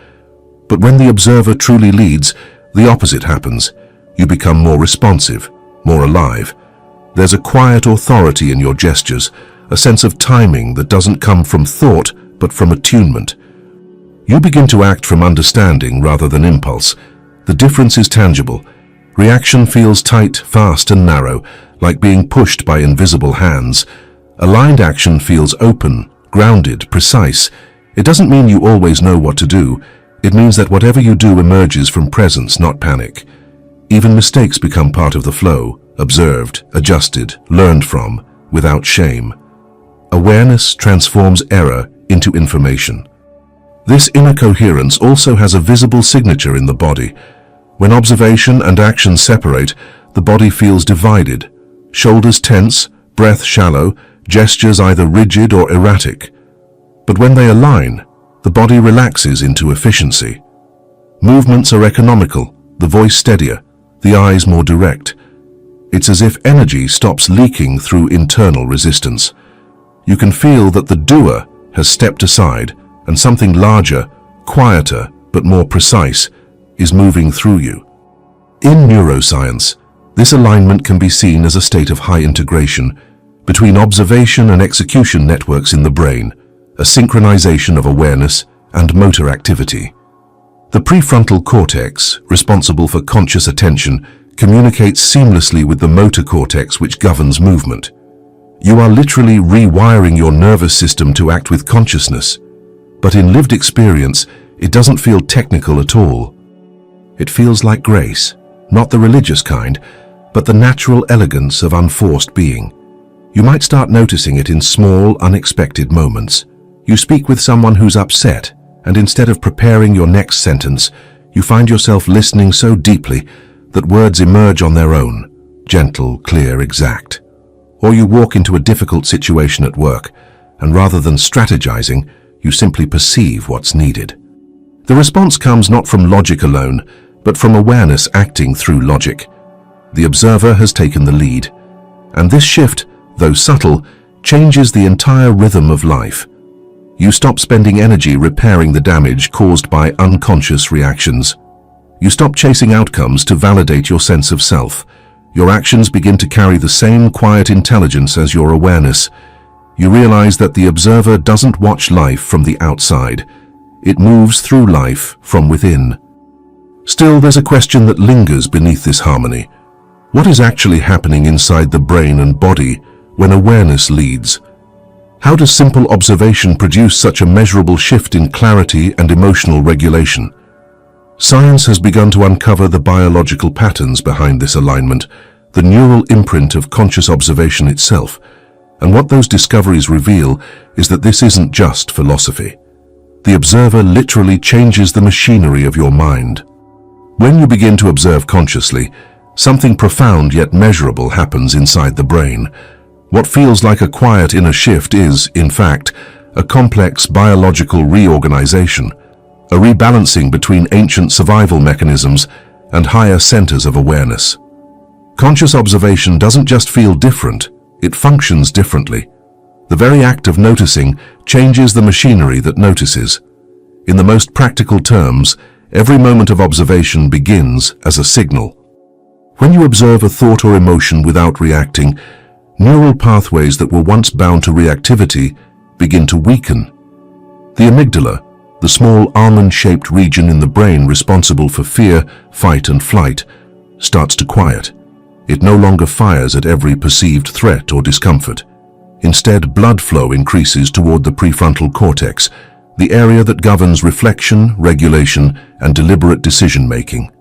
Speaker 2: But when the observer truly leads, the opposite happens. You become more responsive, more alive. There's a quiet authority in your gestures, a sense of timing that doesn't come from thought but from attunement. You begin to act from understanding rather than impulse. The difference is tangible. Reaction feels tight, fast, and narrow, like being pushed by invisible hands. Aligned action feels open, grounded, precise. It doesn't mean you always know what to do. It means that whatever you do emerges from presence, not panic. Even mistakes become part of the flow, observed, adjusted, learned from, without shame. Awareness transforms error into information. This inner coherence also has a visible signature in the body. When observation and action separate, the body feels divided. Shoulders tense, breath shallow, gestures either rigid or erratic. But when they align, the body relaxes into efficiency. Movements are economical, the voice steadier, the eyes more direct. It's as if energy stops leaking through internal resistance. You can feel that the doer has stepped aside and something larger, quieter, but more precise is moving through you. In neuroscience, this alignment can be seen as a state of high integration between observation and execution networks in the brain, a synchronization of awareness and motor activity. The prefrontal cortex, responsible for conscious attention, communicates seamlessly with the motor cortex which governs movement. You are literally rewiring your nervous system to act with consciousness, but in lived experience, it doesn't feel technical at all. It feels like grace, not the religious kind, but the natural elegance of unforced being. You might start noticing it in small, unexpected moments. You speak with someone who's upset, and instead of preparing your next sentence, you find yourself listening so deeply that words emerge on their own, gentle, clear, exact. Or you walk into a difficult situation at work, and rather than strategizing, you simply perceive what's needed. The response comes not from logic alone, but from awareness acting through logic. The observer has taken the lead, and this shift, though subtle, changes the entire rhythm of life. You stop spending energy repairing the damage caused by unconscious reactions. You stop chasing outcomes to validate your sense of self. Your actions begin to carry the same quiet intelligence as your awareness. You realize that the observer doesn't watch life from the outside. It moves through life from within. Still, there's a question that lingers beneath this harmony. What is actually happening inside the brain and body when awareness leads? How does simple observation produce such a measurable shift in clarity and emotional regulation? Science has begun to uncover the biological patterns behind this alignment, the neural imprint of conscious observation itself. And what those discoveries reveal is that this isn't just philosophy. The observer literally changes the machinery of your mind. When you begin to observe consciously, something profound yet measurable happens inside the brain. What feels like a quiet inner shift is, in fact, a complex biological reorganization, a rebalancing between ancient survival mechanisms and higher centers of awareness. Conscious observation doesn't just feel different, it functions differently. The very act of noticing changes the machinery that notices. In the most practical terms, every moment of observation begins as a signal. When you observe a thought or emotion without reacting, neural pathways that were once bound to reactivity begin to weaken. The amygdala, the small almond-shaped region in the brain responsible for fear, fight, and flight, starts to quiet. It no longer fires at every perceived threat or discomfort. Instead, blood flow increases toward the prefrontal cortex, the area that governs reflection, regulation, and deliberate decision-making.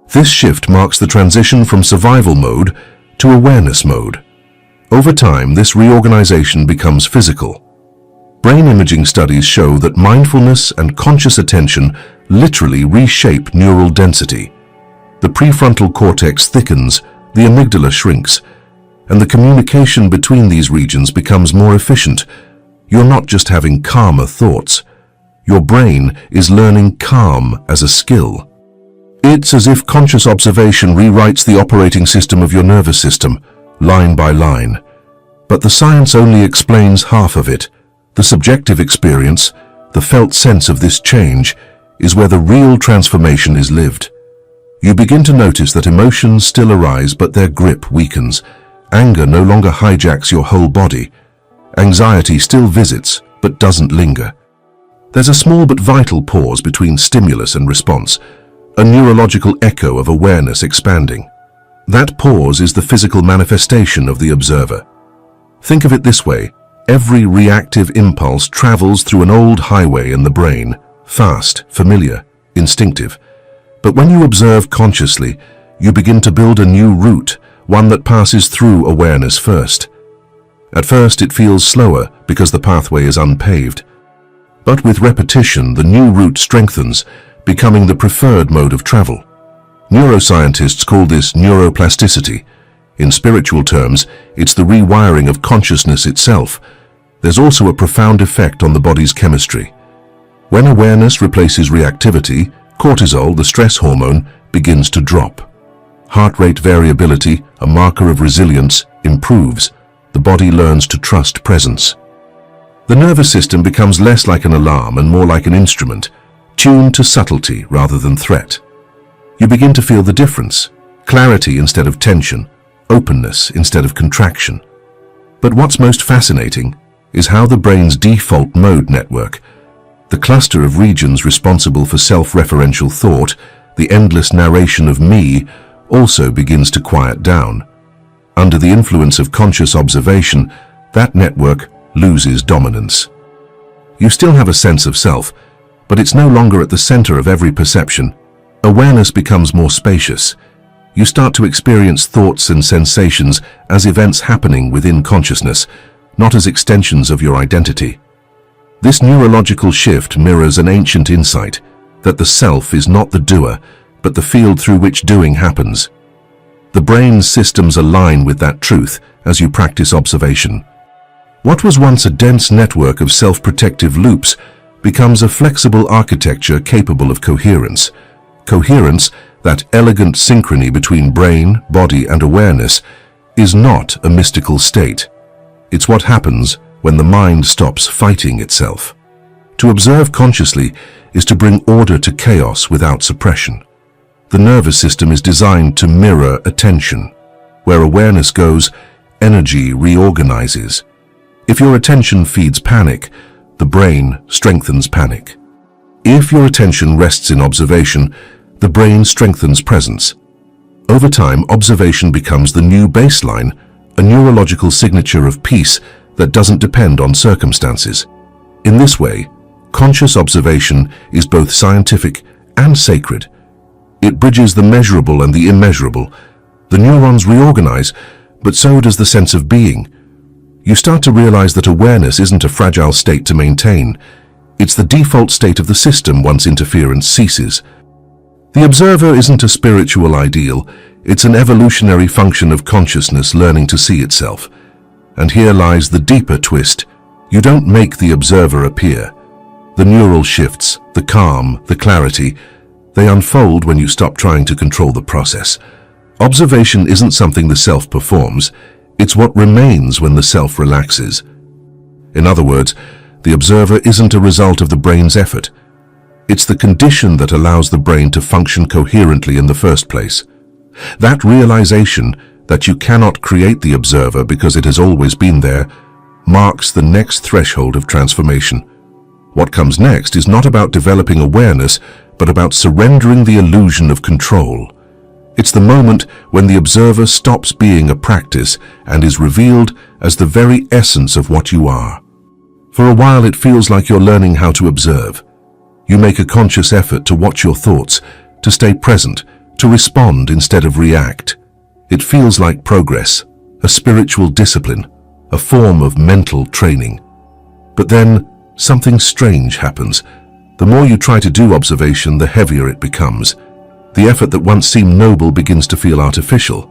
Speaker 2: This shift marks the transition from survival mode to awareness mode. Over time, this reorganization becomes physical. Brain imaging studies show that mindfulness and conscious attention literally reshape neural density. The prefrontal cortex thickens, the amygdala shrinks, and the communication between these regions becomes more efficient. You're not just having calmer thoughts. Your brain is learning calm as a skill. It's as if conscious observation rewrites the operating system of your nervous system, line by line. But the science only explains half of it. The subjective experience, the felt sense of this change, is where the real transformation is lived. You begin to notice that emotions still arise, but their grip weakens. Anger no longer hijacks your whole body. Anxiety still visits, but doesn't linger. There's a small but vital pause between stimulus and response, a neurological echo of awareness expanding. That pause is the physical manifestation of the observer. Think of it this way. Every reactive impulse travels through an old highway in the brain, fast, familiar, instinctive. But when you observe consciously, you begin to build a new route, one that passes through awareness first. At first it feels slower because the pathway is unpaved. But with repetition, the new route strengthens, becoming the preferred mode of travel. Neuroscientists call this neuroplasticity. In spiritual terms, it's the rewiring of consciousness itself. There's also a profound effect on the body's chemistry. When awareness replaces reactivity, cortisol, the stress hormone, begins to drop. Heart rate variability, a marker of resilience, improves. The body learns to trust presence. The nervous system becomes less like an alarm and more like an instrument, tuned to subtlety rather than threat. You begin to feel the difference, clarity instead of tension, openness instead of contraction. But what's most fascinating is how the brain's default mode network, the cluster of regions responsible for self-referential thought, the endless narration of me, also begins to quiet down. Under the influence of conscious observation, that network loses dominance. You still have a sense of self, but it's no longer at the center of every perception. Awareness becomes more spacious. You start to experience thoughts and sensations as events happening within consciousness, not as extensions of your identity. This neurological shift mirrors an ancient insight that the self is not the doer, but the field through which doing happens. The brain's systems align with that truth as you practice observation. What was once a dense network of self-protective loops becomes a flexible architecture capable of coherence. Coherence, that elegant synchrony between brain, body, and awareness, is not a mystical state. It's what happens when the mind stops fighting itself. To observe consciously is to bring order to chaos without suppression. The nervous system is designed to mirror attention. Where awareness goes, energy reorganizes. If your attention feeds panic, the brain strengthens panic. If your attention rests in observation, the brain strengthens presence. Over time, observation becomes the new baseline, a neurological signature of peace that doesn't depend on circumstances. In this way, conscious observation is both scientific and sacred. It bridges the measurable and the immeasurable. The neurons reorganize, but so does the sense of being. You start to realize that awareness isn't a fragile state to maintain. It's the default state of the system once interference ceases. The observer isn't a spiritual ideal, it's an evolutionary function of consciousness learning to see itself. And here lies the deeper twist. You don't make the observer appear. The neural shifts, the calm, the clarity, they unfold when you stop trying to control the process. Observation isn't something the self performs, it's what remains when the self relaxes. In other words, the observer isn't a result of the brain's effort. It's the condition that allows the brain to function coherently in the first place. That realization that you cannot create the observer because it has always been there marks the next threshold of transformation. What comes next is not about developing awareness, but about surrendering the illusion of control. It's the moment when the observer stops being a practice and is revealed as the very essence of what you are. For a while it feels like you're learning how to observe. You make a conscious effort to watch your thoughts, to stay present, to respond instead of react. It feels like progress, a spiritual discipline, a form of mental training. But then something strange happens. The more you try to do observation, the heavier it becomes. The effort that once seemed noble begins to feel artificial.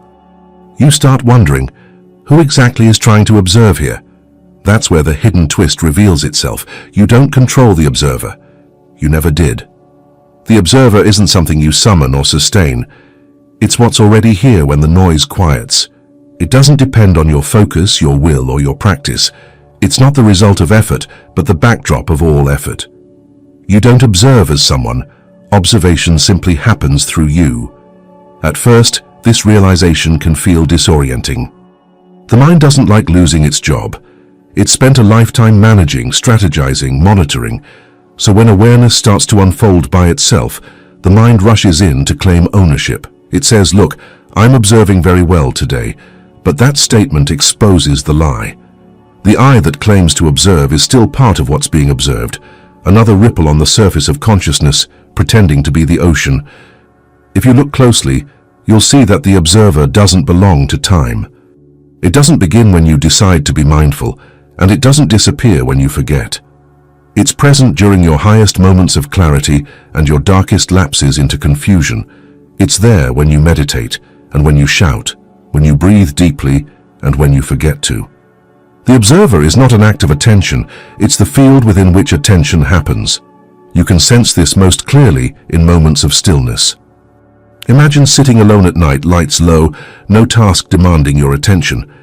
Speaker 2: You start wondering, who exactly is trying to observe here? That's where the hidden twist reveals itself. You don't control the observer. You never did. The observer isn't something you summon or sustain. It's what's already here when the noise quiets. It doesn't depend on your focus, your will, or your practice. It's not the result of effort, but the backdrop of all effort. You don't observe as someone. Observation simply happens through you. At first, this realization can feel disorienting. The mind doesn't like losing its job. It's spent a lifetime managing, strategizing, monitoring. So when awareness starts to unfold by itself, the mind rushes in to claim ownership. It says, look, I'm observing very well today, but that statement exposes the lie. The I that claims to observe is still part of what's being observed, another ripple on the surface of consciousness, pretending to be the ocean. If you look closely, you'll see that the observer doesn't belong to time. It doesn't begin when you decide to be mindful, and it doesn't disappear when you forget. It's present during your highest moments of clarity and your darkest lapses into confusion. It's there when you meditate, and when you shout, when you breathe deeply, and when you forget to. The observer is not an act of attention, it's the field within which attention happens. You can sense this most clearly in moments of stillness. Imagine sitting alone at night, lights low, no task demanding your attention.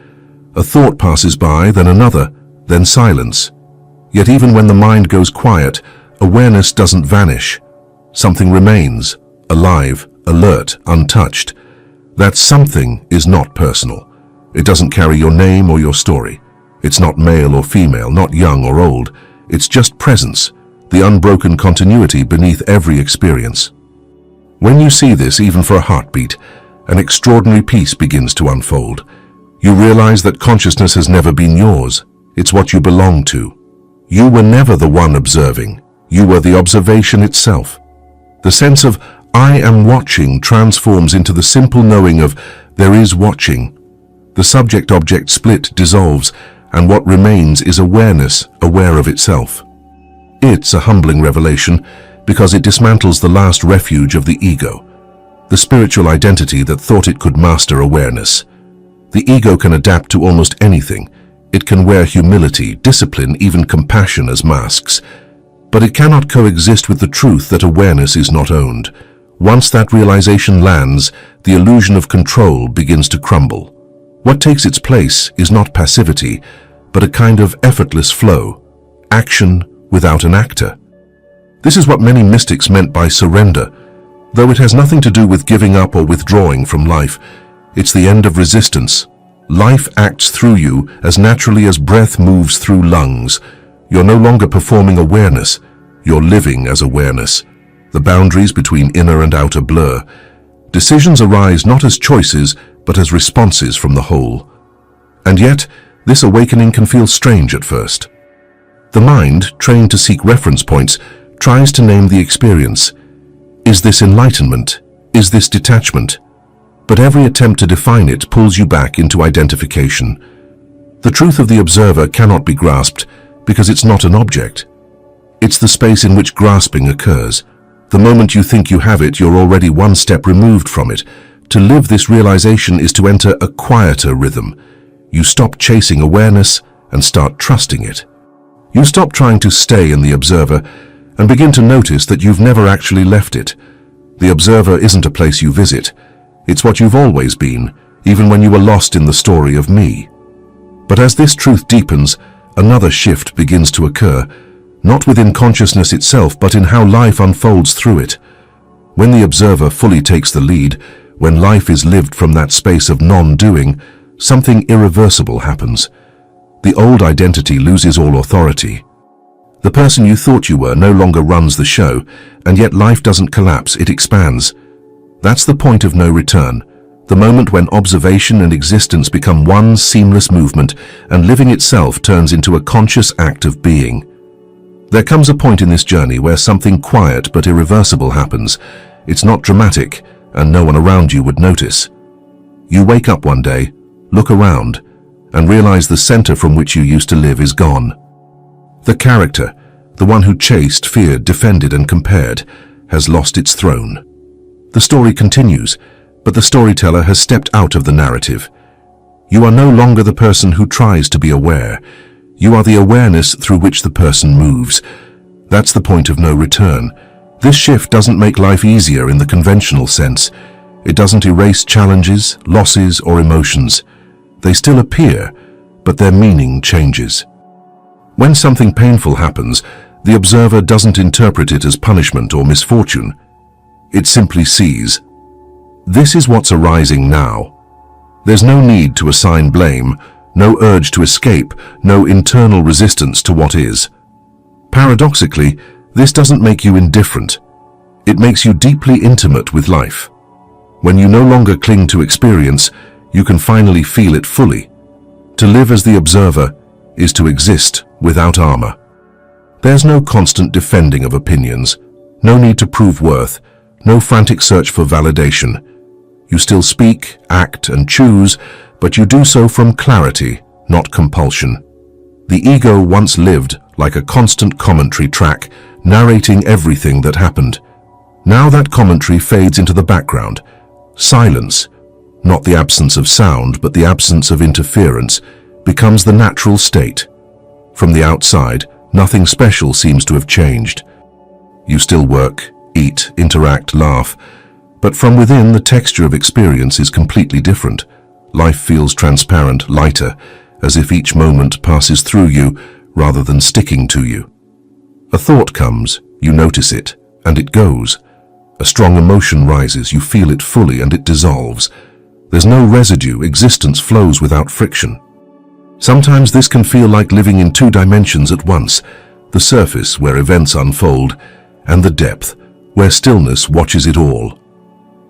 Speaker 2: A thought passes by, then another, then silence. Yet even when the mind goes quiet, awareness doesn't vanish. Something remains, alive, alert, untouched. That something is not personal. It doesn't carry your name or your story. It's not male or female, not young or old. It's just presence, the unbroken continuity beneath every experience. When you see this, even for a heartbeat, an extraordinary peace begins to unfold. You realize that consciousness has never been yours. It's what you belong to. You were never the one observing. You were the observation itself. The sense of I am watching transforms into the simple knowing of there is watching. The subject-object split dissolves, and what remains is awareness, aware of itself. It's a humbling revelation because it dismantles the last refuge of the ego, the spiritual identity that thought it could master awareness. The ego can adapt to almost anything. It can wear humility, discipline, even compassion as masks. But it cannot coexist with the truth that awareness is not owned. Once that realization lands, the illusion of control begins to crumble. What takes its place is not passivity, but a kind of effortless flow, action without an actor. This is what many mystics meant by surrender. Though it has nothing to do with giving up or withdrawing from life, it's the end of resistance. Life acts through you as naturally as breath moves through lungs. You're no longer performing awareness, you're living as awareness. The boundaries between inner and outer blur. Decisions arise not as choices, but as responses from the whole. And yet, this awakening can feel strange at first. The mind, trained to seek reference points, tries to name the experience. Is this enlightenment? Is this detachment? But every attempt to define it pulls you back into identification. The truth of the observer cannot be grasped because it's not an object. It's the space in which grasping occurs. The moment you think you have it, you're already one step removed from it. To live this realization is to enter a quieter rhythm. You stop chasing awareness and start trusting it. You stop trying to stay in the observer and begin to notice that you've never actually left it. The observer isn't a place you visit. It's what you've always been, even when you were lost in the story of me. But as this truth deepens, another shift begins to occur, not within consciousness itself, but in how life unfolds through it. When the observer fully takes the lead, when life is lived from that space of non-doing, something irreversible happens. The old identity loses all authority. The person you thought you were no longer runs the show, and yet life doesn't collapse, it expands. That's the point of no return, the moment when observation and existence become one seamless movement, and living itself turns into a conscious act of being. There comes a point in this journey where something quiet but irreversible happens. It's not dramatic, and no one around you would notice. You wake up one day, look around, and realize the center from which you used to live is gone. The character, The one who chased, feared, defended, and compared has lost its throne. The story continues, but the storyteller has stepped out of the narrative. You are no longer the person who tries to be aware. You are the awareness through which the person moves. That's the point of no return. This shift doesn't make life easier in the conventional sense. It doesn't erase challenges, losses, or emotions. They still appear, but their meaning changes. When something painful happens, the observer doesn't interpret it as punishment or misfortune. It simply sees, this is what's arising now. There's no need to assign blame, no urge to escape, no internal resistance to what is. Paradoxically, this doesn't make you indifferent. It makes you deeply intimate with life. When you no longer cling to experience, you can finally feel it fully. To live as the observer is to exist without armor. There's no constant defending of opinions, no need to prove worth, no frantic search for validation. You still speak, act, and choose, but you do so from clarity, not compulsion. The ego once lived like a constant commentary track, narrating everything that happened. Now that commentary fades into the background. Silence, not the absence of sound, but the absence of interference, becomes the natural state. From the outside, nothing special seems to have changed. You still work, eat, interact, laugh, but from within the texture of experience is completely different. Life feels transparent, lighter, as if each moment passes through you rather than sticking to you. A thought comes, you notice it, and it goes. A strong emotion rises, you feel it fully, and it dissolves. There's no residue, existence flows without friction. Sometimes this can feel like living in two dimensions at once, the surface where events unfold, and the depth where stillness watches it all.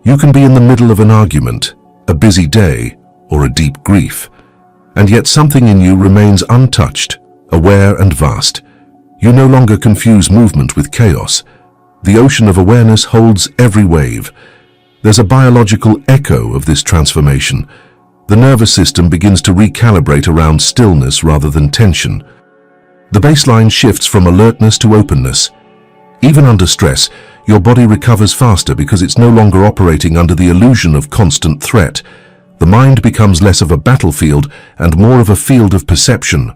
Speaker 2: You can be in the middle of an argument, a busy day, or a deep grief, and yet something in you remains untouched, aware and vast. You no longer confuse movement with chaos. The ocean of awareness holds every wave. There's a biological echo of this transformation. The nervous system begins to recalibrate around stillness rather than tension. The baseline shifts from alertness to openness. Even under stress, your body recovers faster because it's no longer operating under the illusion of constant threat. The mind becomes less of a battlefield and more of a field of perception.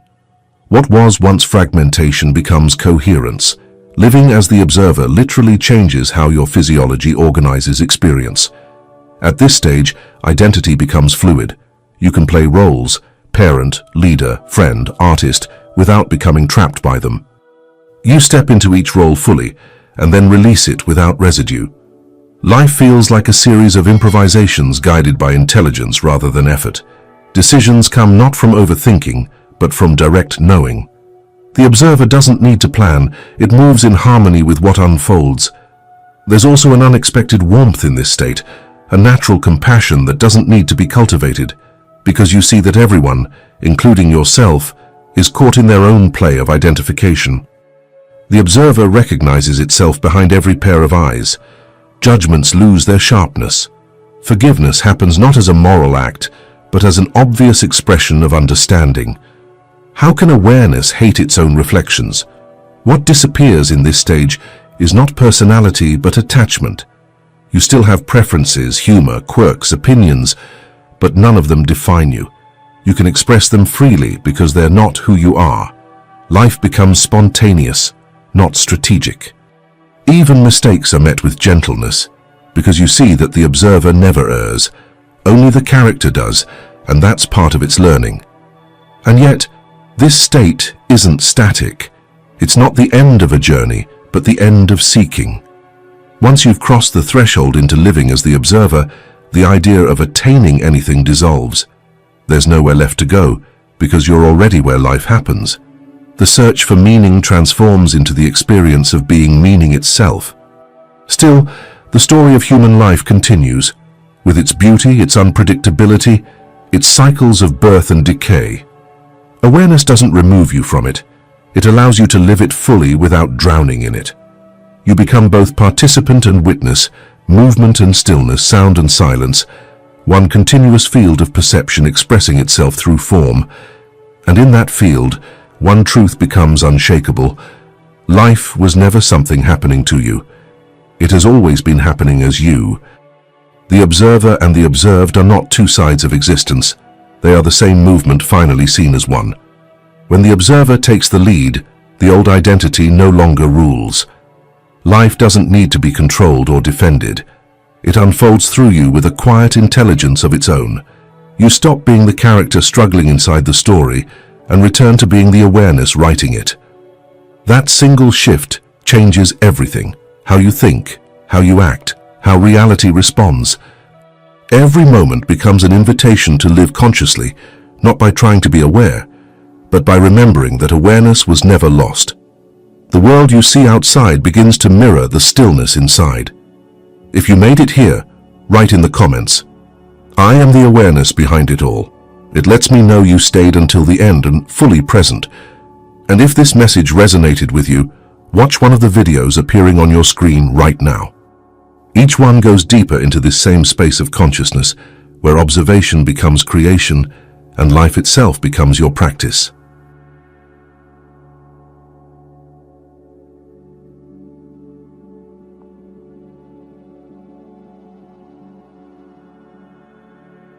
Speaker 2: What was once fragmentation becomes coherence. Living as the observer literally changes how your physiology organizes experience. At this stage, identity becomes fluid. You can play roles, parent, leader, friend, artist, without becoming trapped by them. You step into each role fully, and then release it without residue. Life feels like a series of improvisations guided by intelligence rather than effort. Decisions come not from overthinking, but from direct knowing. The observer doesn't need to plan, it moves in harmony with what unfolds. There's also an unexpected warmth in this state, a natural compassion that doesn't need to be cultivated, because you see that everyone, including yourself, is caught in their own play of identification. The observer recognizes itself behind every pair of eyes. Judgments lose their sharpness. Forgiveness happens not as a moral act, but as an obvious expression of understanding. How can awareness hate its own reflections? What disappears in this stage is not personality, but attachment. You still have preferences, humor, quirks, opinions, but none of them define you. You can express them freely because they're not who you are. Life becomes spontaneous, not strategic. Even mistakes are met with gentleness, because you see that the observer never errs. Only the character does, and that's part of its learning. And yet, this state isn't static. It's not the end of a journey, but the end of seeking. Once you've crossed the threshold into living as the observer, the idea of attaining anything dissolves. There's nowhere left to go, because you're already where life happens. The search for meaning transforms into the experience of being meaning itself. Still, the story of human life continues, with its beauty, its unpredictability, its cycles of birth and decay. Awareness doesn't remove you from it. It allows you to live it fully without drowning in it. You become both participant and witness, movement and stillness, sound and silence, one continuous field of perception expressing itself through form. And in that field, one truth becomes unshakable. Life was never something happening to you. It has always been happening as you. The observer and the observed are not two sides of existence. They are the same movement finally seen as one. When the observer takes the lead, the old identity no longer rules. Life doesn't need to be controlled or defended. It unfolds through you with a quiet intelligence of its own. You stop being the character struggling inside the story and return to being the awareness writing it. That single shift changes everything: how you think, how you act, how reality responds. Every moment becomes an invitation to live consciously, not by trying to be aware, but by remembering that awareness was never lost. The world you see outside begins to mirror the stillness inside. If you made it here, write in the comments, "I am the awareness behind it all." It lets me know you stayed until the end and fully present. And if this message resonated with you, watch one of the videos appearing on your screen right now. Each one goes deeper into this same space of consciousness, where observation becomes creation and life itself becomes your practice.